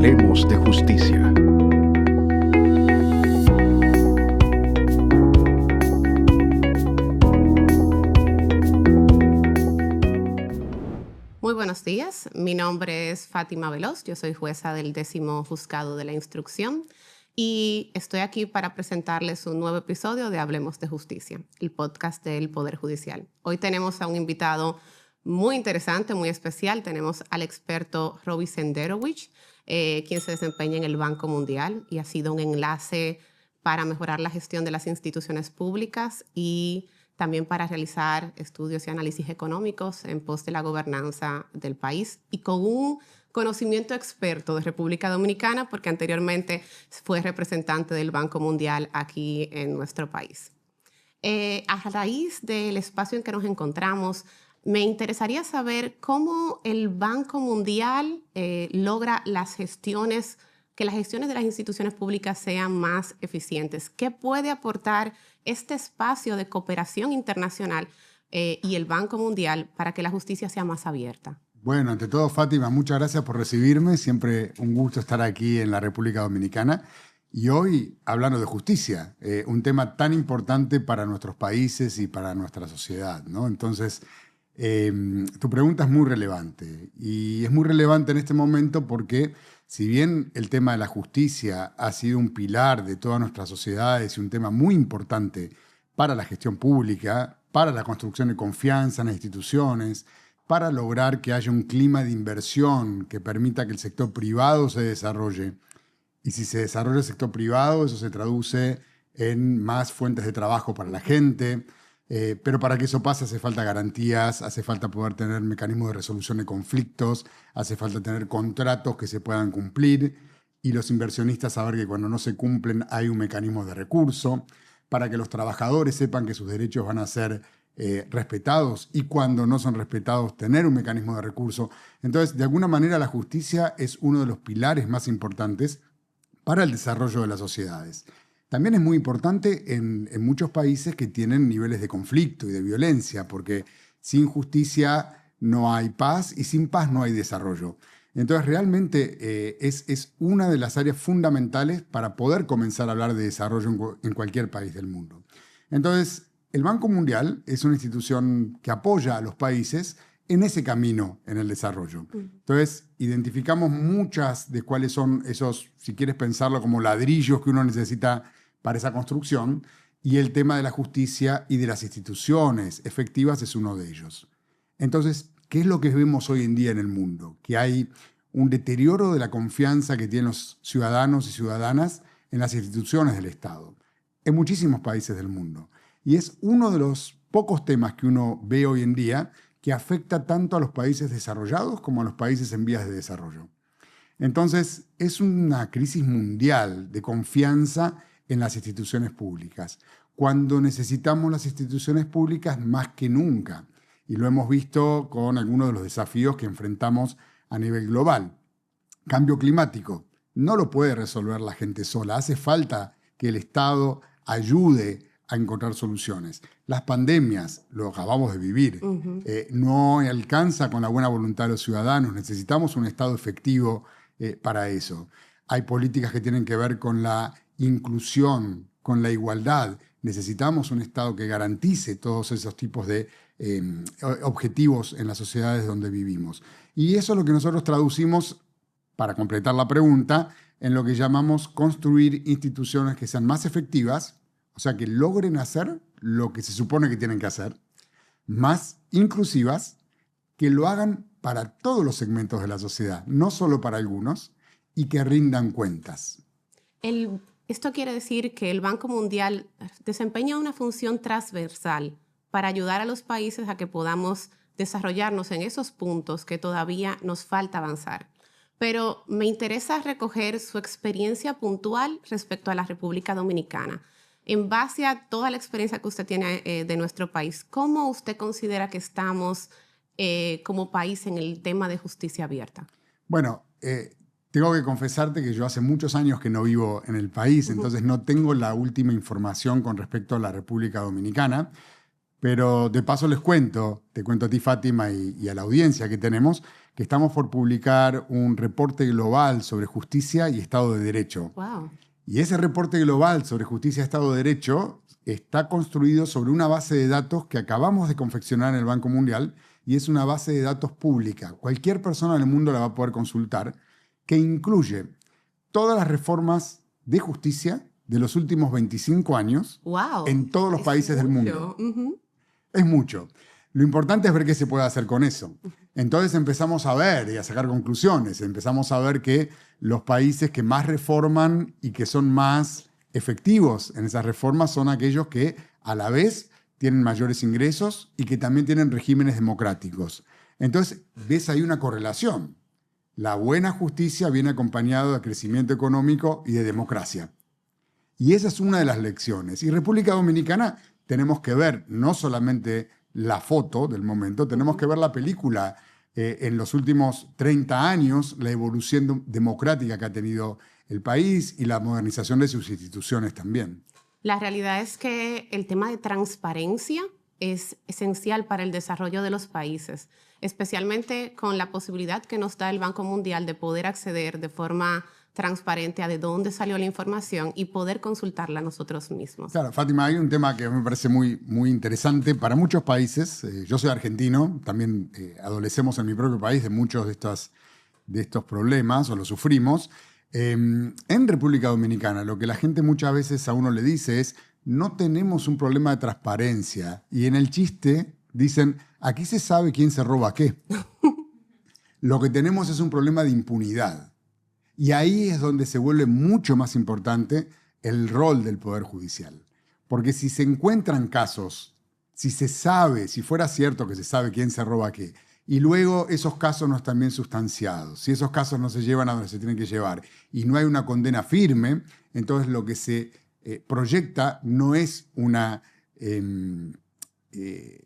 Hablemos de justicia. Muy buenos días, mi nombre es Fátima Veloz, yo soy jueza del 10º Juzgado de la Instrucción y estoy aquí para presentarles un nuevo episodio de Hablemos de Justicia, el podcast del Poder Judicial. Hoy tenemos a un invitado muy interesante, muy especial. Tenemos al experto Roby Senderovich, quien se desempeña en el Banco Mundial y ha sido un enlace para mejorar la gestión de las instituciones públicas y también para realizar estudios y análisis económicos en pos de la gobernanza del país y con un conocimiento experto de República Dominicana, porque anteriormente fue representante del Banco Mundial aquí en nuestro país. A raíz del espacio en que nos encontramos, me interesaría saber cómo el Banco Mundial logra que las gestiones de las instituciones públicas sean más eficientes. ¿Qué puede aportar este espacio de cooperación internacional y el Banco Mundial para que la justicia sea más abierta? Bueno, ante todo, Fátima, muchas gracias por recibirme. Siempre un gusto estar aquí en la República Dominicana. Y hoy hablando de justicia, un tema tan importante para nuestros países y para nuestra sociedad, ¿no? Entonces, tu pregunta es muy relevante. Y es muy relevante en este momento porque si bien el tema de la justicia ha sido un pilar de todas nuestras sociedades y un tema muy importante para la gestión pública, para la construcción de confianza en las instituciones, para lograr que haya un clima de inversión que permita que el sector privado se desarrolle. Y si se desarrolla el sector privado, eso se traduce en más fuentes de trabajo para la gente. Pero para que eso pase hace falta garantías, hace falta poder tener mecanismos de resolución de conflictos, hace falta tener contratos que se puedan cumplir y los inversionistas saber que cuando no se cumplen hay un mecanismo de recurso, para que los trabajadores sepan que sus derechos van a ser respetados y cuando no son respetados tener un mecanismo de recurso. Entonces, de alguna manera la justicia es uno de los pilares más importantes para el desarrollo de las sociedades. También es muy importante en muchos países que tienen niveles de conflicto y de violencia, porque sin justicia no hay paz y sin paz no hay desarrollo. Entonces, realmente es una de las áreas fundamentales para poder comenzar a hablar de desarrollo en cualquier país del mundo. Entonces, el Banco Mundial es una institución que apoya a los países en ese camino, en el desarrollo. Entonces, identificamos muchas de cuáles son esos, si quieres pensarlo como ladrillos que uno necesita para esa construcción, y el tema de la justicia y de las instituciones efectivas es uno de ellos. Entonces, ¿qué es lo que vemos hoy en día en el mundo? Que hay un deterioro de la confianza que tienen los ciudadanos y ciudadanas en las instituciones del Estado, en muchísimos países del mundo. Y es uno de los pocos temas que uno ve hoy en día que afecta tanto a los países desarrollados como a los países en vías de desarrollo. Entonces, es una crisis mundial de confianza en las instituciones públicas, cuando necesitamos las instituciones públicas más que nunca. Y lo hemos visto con algunos de los desafíos que enfrentamos a nivel global. Cambio climático no lo puede resolver la gente sola. Hace falta que el Estado ayude a encontrar soluciones. Las pandemias, lo acabamos de vivir, no alcanza con la buena voluntad de los ciudadanos. Necesitamos un Estado efectivo para eso. Hay políticas que tienen que ver con la inclusión, con la igualdad. Necesitamos un Estado que garantice todos esos tipos de objetivos en las sociedades donde vivimos. Y eso es lo que nosotros traducimos, para completar la pregunta, en lo que llamamos construir instituciones que sean más efectivas, o sea, que logren hacer lo que se supone que tienen que hacer, más inclusivas, que lo hagan para todos los segmentos de la sociedad, no solo para algunos, y que rindan cuentas. Esto quiere decir que el Banco Mundial desempeña una función transversal para ayudar a los países a que podamos desarrollarnos en esos puntos que todavía nos falta avanzar. Pero me interesa recoger su experiencia puntual respecto a la República Dominicana. En base a toda la experiencia que usted tiene de nuestro país, ¿cómo usted considera que estamos como país en el tema de justicia abierta? Bueno, tengo que confesarte que yo hace muchos años que no vivo en el país, entonces no tengo la última información con respecto a la República Dominicana, Pero de paso te cuento a ti, Fátima, y a la audiencia que tenemos, que estamos por publicar un reporte global sobre justicia y Estado de Derecho. Wow. Y ese reporte global sobre justicia y Estado de Derecho está construido sobre una base de datos que acabamos de confeccionar en el Banco Mundial y es una base de datos pública. Cualquier persona en el mundo la va a poder consultar, que incluye todas las reformas de justicia de los últimos 25 años Wow. en todos los países del mundo. Es mucho. Lo importante es ver qué se puede hacer con eso. Entonces empezamos a ver y a sacar conclusiones. Empezamos a ver que los países que más reforman y que son más efectivos en esas reformas son aquellos que a la vez tienen mayores ingresos y que también tienen regímenes democráticos. Entonces ves ahí una correlación. La buena justicia viene acompañada de crecimiento económico y de democracia. Y esa es una de las lecciones. Y República Dominicana tenemos que ver no solamente la foto del momento, tenemos que ver la película en los últimos 30 años, la evolución democrática que ha tenido el país y la modernización de sus instituciones también. La realidad es que el tema de transparencia es esencial para el desarrollo de los países, especialmente con la posibilidad que nos da el Banco Mundial de poder acceder de forma transparente a de dónde salió la información y poder consultarla nosotros mismos. Claro, Fátima, hay un tema que me parece muy, muy interesante para muchos países. Yo soy argentino, también adolecemos en mi propio país de muchos de estos problemas o los sufrimos. En República Dominicana lo que la gente muchas veces a uno le dice es no tenemos un problema de transparencia y en el chiste dicen aquí se sabe quién se roba qué. Lo que tenemos es un problema de impunidad. Y ahí es donde se vuelve mucho más importante el rol del Poder Judicial. Porque si se encuentran casos, si se sabe, si fuera cierto que se sabe quién se roba qué, y luego esos casos no están bien sustanciados, si esos casos no se llevan a donde se tienen que llevar y no hay una condena firme, entonces lo que se proyecta no es una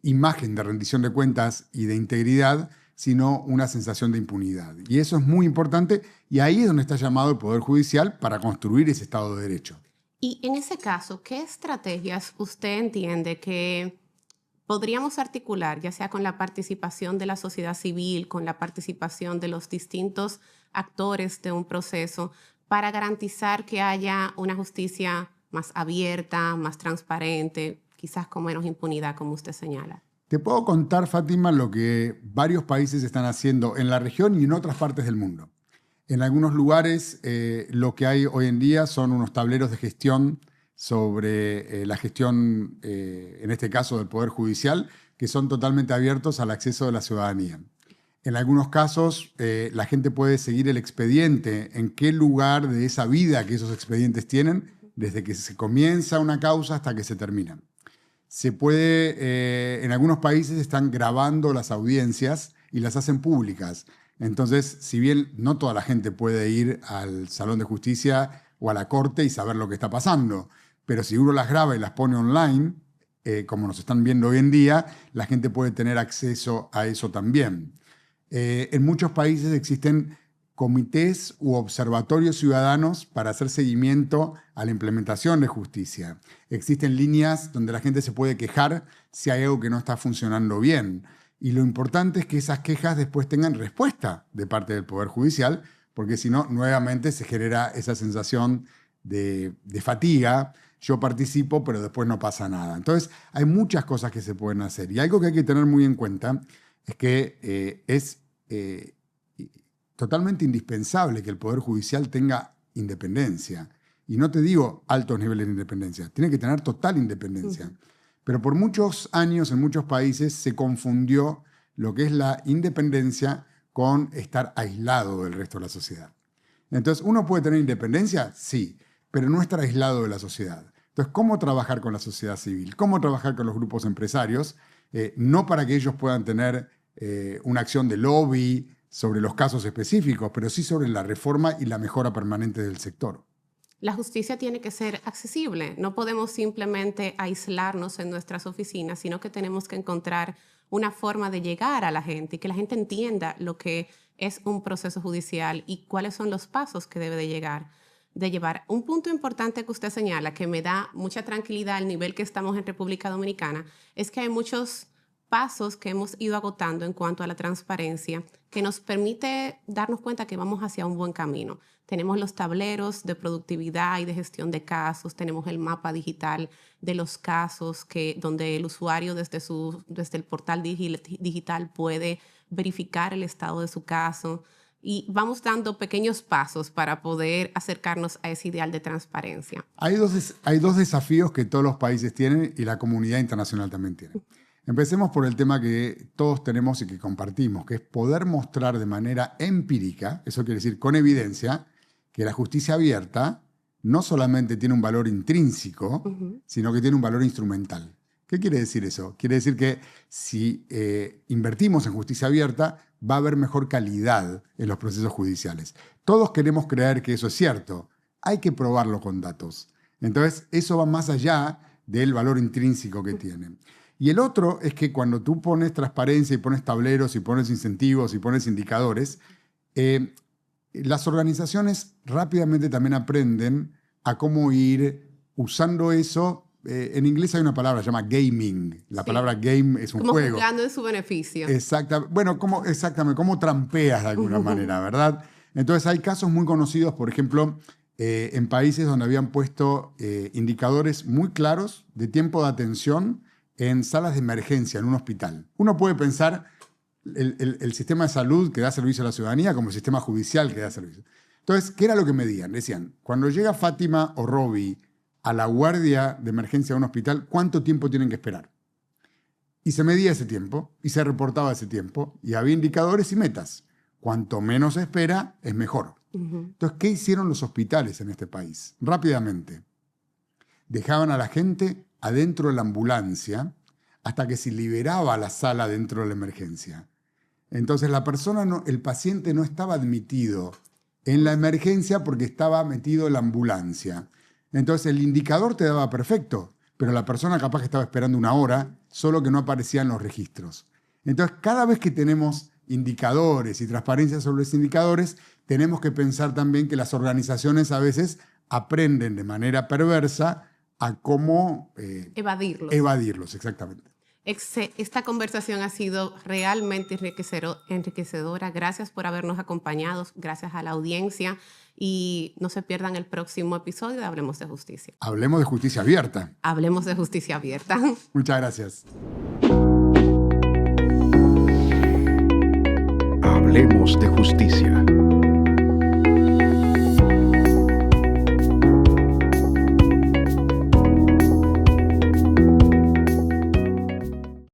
imagen de rendición de cuentas y de integridad, sino una sensación de impunidad. Y eso es muy importante y ahí es donde está llamado el Poder Judicial para construir ese Estado de Derecho. Y en ese caso, ¿qué estrategias usted entiende que podríamos articular, ya sea con la participación de la sociedad civil, con la participación de los distintos actores de un proceso, para garantizar que haya una justicia más abierta, más transparente, quizás con menos impunidad, como usted señala? Te puedo contar, Fátima, lo que varios países están haciendo en la región y en otras partes del mundo. En algunos lugares lo que hay hoy en día son unos tableros de gestión sobre la gestión, en este caso del Poder Judicial, que son totalmente abiertos al acceso de la ciudadanía. En algunos casos la gente puede seguir el expediente, en qué lugar de esa vida que esos expedientes tienen, desde que se comienza una causa hasta que se termina. Se puede, en algunos países están grabando las audiencias y las hacen públicas. Entonces, si bien no toda la gente puede ir al Salón de Justicia o a la Corte y saber lo que está pasando, pero si uno las graba y las pone online, como nos están viendo hoy en día, la gente puede tener acceso a eso también. En muchos países existen comités u observatorios ciudadanos para hacer seguimiento a la implementación de justicia. Existen líneas donde la gente se puede quejar si hay algo que no está funcionando bien. Y lo importante es que esas quejas después tengan respuesta de parte del Poder Judicial, porque si no, nuevamente se genera esa sensación de fatiga. Yo participo, pero después no pasa nada. Entonces, hay muchas cosas que se pueden hacer. Y algo que hay que tener muy en cuenta es que es totalmente indispensable que el Poder Judicial tenga independencia. Y no te digo altos niveles de independencia, tiene que tener total independencia. Pero por muchos años en muchos países se confundió lo que es la independencia con estar aislado del resto de la sociedad. Entonces, ¿uno puede tener independencia? Sí, pero no estar aislado de la sociedad. Entonces, ¿cómo trabajar con la sociedad civil? ¿Cómo trabajar con los grupos empresarios? No para que ellos puedan tener una acción de lobby sobre los casos específicos, pero sí sobre la reforma y la mejora permanente del sector. La justicia tiene que ser accesible. No podemos simplemente aislarnos en nuestras oficinas, sino que tenemos que encontrar una forma de llegar a la gente y que la gente entienda lo que es un proceso judicial y cuáles son los pasos que debe de llegar. de llevar. Un punto importante que usted señala, que me da mucha tranquilidad al nivel que estamos en República Dominicana, es que hay muchos pasos que hemos ido agotando en cuanto a la transparencia que nos permite darnos cuenta que vamos hacia un buen camino. Tenemos los tableros de productividad y de gestión de casos, tenemos el mapa digital de los casos donde el usuario desde el portal digital puede verificar el estado de su caso, y vamos dando pequeños pasos para poder acercarnos a ese ideal de transparencia. Hay dos desafíos que todos los países tienen y la comunidad internacional también tiene. Empecemos por el tema que todos tenemos y que compartimos, que es poder mostrar de manera empírica, eso quiere decir con evidencia, que la justicia abierta no solamente tiene un valor intrínseco, sino que tiene un valor instrumental. ¿Qué quiere decir eso? Quiere decir que si invertimos en justicia abierta, va a haber mejor calidad en los procesos judiciales. Todos queremos creer que eso es cierto. Hay que probarlo con datos. Entonces, eso va más allá del valor intrínseco que tiene. Y el otro es que cuando tú pones transparencia y pones tableros y pones incentivos y pones indicadores, las organizaciones rápidamente también aprenden a cómo ir usando eso. En inglés hay una palabra, se llama gaming. La palabra game es un juego. Como jugando en su beneficio. Exactamente. Bueno, cómo trampeas de alguna manera, ¿verdad? Entonces hay casos muy conocidos, por ejemplo, en países donde habían puesto indicadores muy claros de tiempo de atención en salas de emergencia, en un hospital. Uno puede pensar el sistema de salud que da servicio a la ciudadanía como el sistema judicial que da servicio. Entonces, ¿qué era lo que medían? Decían, cuando llega Fátima o Robbie a la guardia de emergencia de un hospital, ¿cuánto tiempo tienen que esperar? Y se medía ese tiempo, y se reportaba ese tiempo, y había indicadores y metas. Cuanto menos se espera, es mejor. Entonces, ¿qué hicieron los hospitales en este país? Rápidamente. Dejaban a la gente adentro de la ambulancia hasta que se liberaba la sala dentro de la emergencia. Entonces, el paciente no estaba admitido en la emergencia porque estaba metido en la ambulancia. Entonces el indicador te daba perfecto, pero la persona capaz que estaba esperando una hora, solo que no aparecía en los registros. Entonces cada vez que tenemos indicadores y transparencia sobre los indicadores, tenemos que pensar también que las organizaciones a veces aprenden de manera perversa a cómo evadirlos, exactamente. Esta conversación ha sido realmente enriquecedora. Gracias por habernos acompañado, gracias a la audiencia. Y no se pierdan el próximo episodio de Hablemos de Justicia. Hablemos de justicia abierta. Hablemos de justicia abierta. Muchas gracias. Hablemos de justicia.